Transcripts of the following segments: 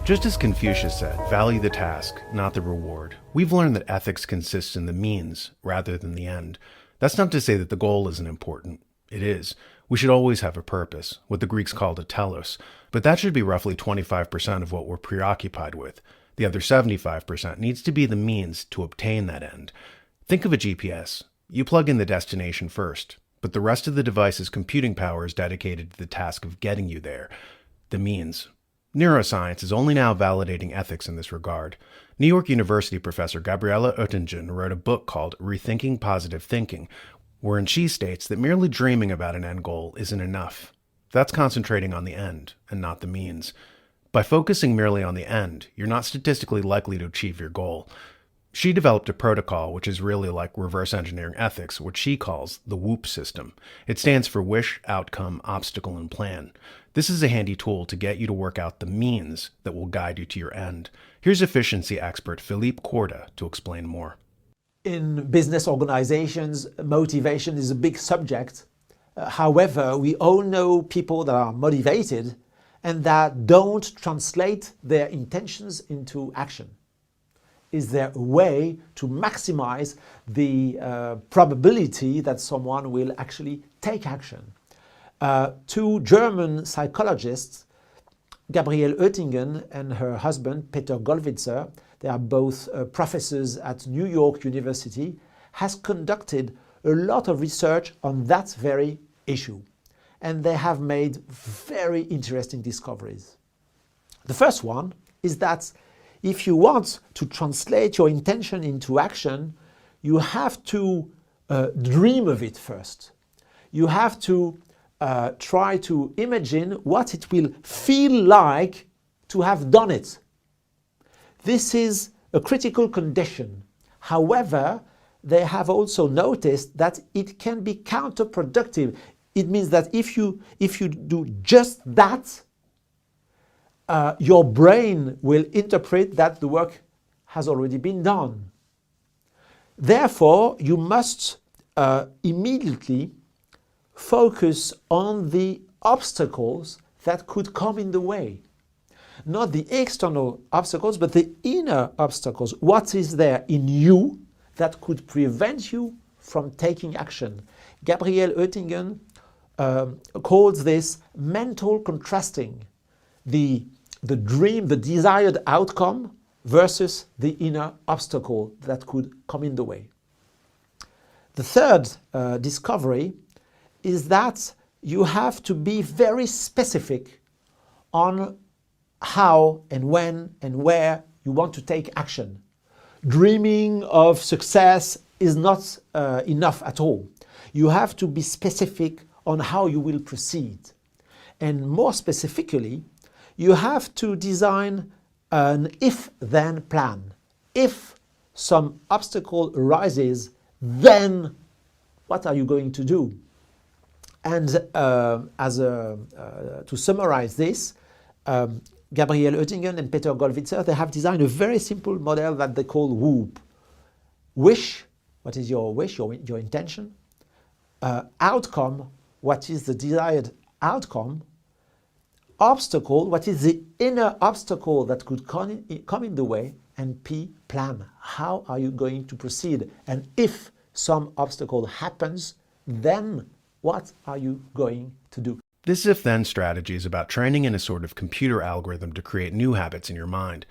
Just as Confucius said, value the task, not the reward, we've learned that ethics consists in the means rather than the end. That's not to say that the goal isn't important. It is. We should always have a purpose, what the Greeks called a telos, but that should be roughly 25% of what we're preoccupied with. The other 75% needs to be the means to obtain that end. Think of a GPS. You plug in the destination first, but the rest of the device's computing power is dedicated to the task of getting you there. The means. Neuroscience is only now validating ethics in this regard. New York University professor Gabriele Oettingen wrote a book called Rethinking Positive Thinking, wherein she states that merely dreaming about an end goal isn't enough. That's concentrating on the end and not the means. By focusing merely on the end, you're not statistically likely to achieve your goal. She developed a protocol which is really like reverse engineering ethics, which she calls the WOOP system. It stands for Wish, Outcome, Obstacle, and Plan. This is a handy tool to get you to work out the means that will guide you to your end. Here's efficiency expert Philippe Corda to explain more. In business organizations, motivation is a big subject. However, we all know people that are motivated and that don't translate their intentions into action. Is there a way to maximize the probability that someone will actually take action? Two German psychologists, Gabriele Oettingen and her husband Peter Gollwitzer, they are both professors at New York University, has conducted a lot of research on that very issue. And they have made very interesting discoveries. The first one is that if you want to translate your intention into action, you have to dream of it first. You have to try to imagine what it will feel like to have done it. This is a critical condition. However, they have also noticed that it can be counterproductive. It means that if you do just that, your brain will interpret that the work has already been done. Therefore, you must immediately focus on the obstacles that could come in the way. Not the external obstacles, but the inner obstacles. What is there in you that could prevent you from taking action? Gabriele Oettingen calls this mental contrasting. The dream, the desired outcome versus the inner obstacle that could come in the way. The third discovery is that you have to be very specific on how and when and where you want to take action. Dreaming of success is not enough at all. You have to be specific on how you will proceed. And more specifically, you have to design an if-then plan. If some obstacle arises, then what are you going to do? And to summarize this, Gabriele Oettingen and Peter Gollwitzer, they have designed a very simple model that they call WOOP. Wish, what is your wish, your intention? Outcome, what is the desired outcome? Obstacle, what is the inner obstacle that could come in the way? And P, plan. How are you going to proceed? And if some obstacle happens, then what are you going to do? This if-then strategy is about training in a sort of computer algorithm to create new habits in your mind.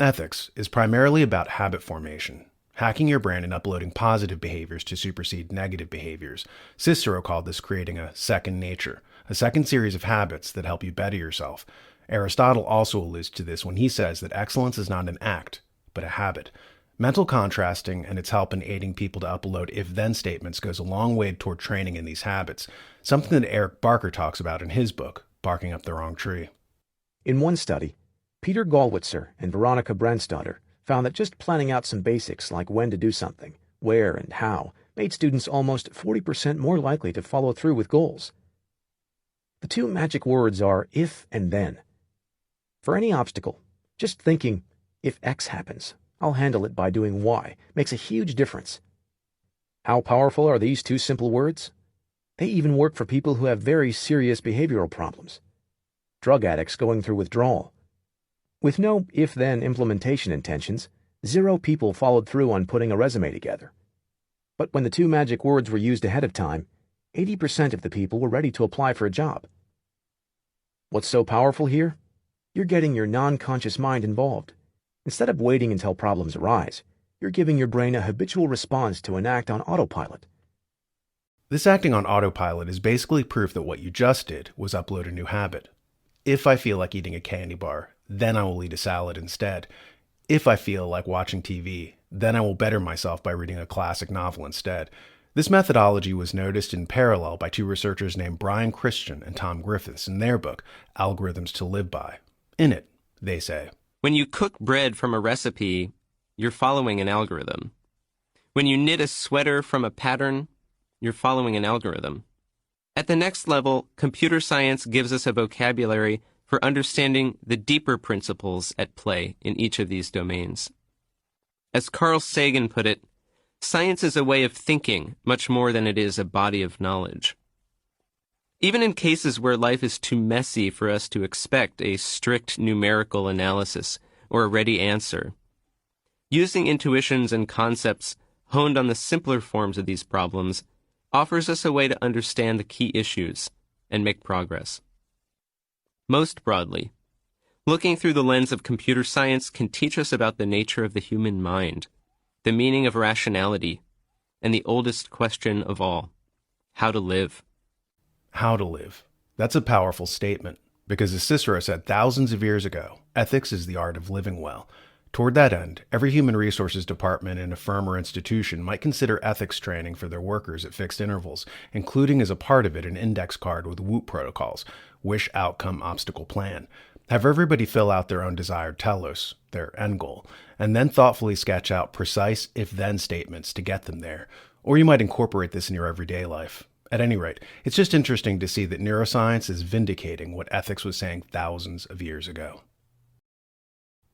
Ethics is primarily about habit formation, hacking your brain and uploading positive behaviors to supersede negative behaviors. Cicero called this creating a second nature, a second series of habits that help you better yourself. Aristotle also alludes to this when he says that excellence is not an act, but a habit. Mental contrasting and its help in aiding people to upload if-then statements goes a long way toward training in these habits, something that Eric Barker talks about in his book, Barking Up the Wrong Tree. In one study, Peter Gollwitzer and Veronica Brandstatter found that just planning out some basics like when to do something, where and how, made students almost 40% more likely to follow through with goals. The two magic words are if and then. For any obstacle, just thinking, if X happens, I'll handle it by doing Y, makes a huge difference. How powerful are these two simple words? They even work for people who have very serious behavioral problems. Drug addicts going through withdrawal. With no if-then implementation intentions, 0 people followed through on putting a resume together. But when the 2 magic words were used ahead of time, 80% of the people were ready to apply for a job. What's so powerful here? You're getting your non-conscious mind involved. Instead of waiting until problems arise, you're giving your brain a habitual response to enact on autopilot. This acting on autopilot is basically proof that what you just did was upload a new habit. If I feel like eating a candy bar, then I will eat a salad instead. If I feel like watching TV, then I will better myself by reading a classic novel instead. This methodology was noticed in parallel by 2 researchers named Brian Christian and Tom Griffiths in their book, Algorithms to Live By. In it, they say, when you cook bread from a recipe, you're following an algorithm. When you knit a sweater from a pattern, you're following an algorithm. At the next level, computer science gives us a vocabulary for understanding the deeper principles at play in each of these domains. As Carl Sagan put it, science is a way of thinking much more than it is a body of knowledge. Even in cases where life is too messy for us to expect a strict numerical analysis or a ready answer, using intuitions and concepts honed on the simpler forms of these problems offers us a way to understand the key issues and make progress. Most broadly, looking through the lens of computer science can teach us about the nature of the human mind, the meaning of rationality, and the oldest question of all, how to live. How to live. That's a powerful statement, because as Cicero said thousands of years ago, ethics is the art of living well. Toward that end, every human resources department in a firm or institution might consider ethics training for their workers at fixed intervals, including as a part of it an index card with WOOP protocols, Wish Outcome Obstacle Plan. Have everybody fill out their own desired telos, their end goal, and then thoughtfully sketch out precise if-then statements to get them there. Or you might incorporate this in your everyday life. At any rate, it's just interesting to see that neuroscience is vindicating what ethics was saying thousands of years ago.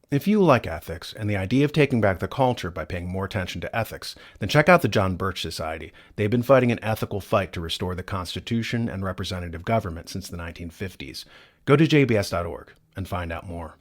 If you like ethics and the idea of taking back the culture by paying more attention to ethics, then check out the John Birch Society. They've been fighting an ethical fight to restore the Constitution and representative government since the 1950s. Go to jbs.org and find out more.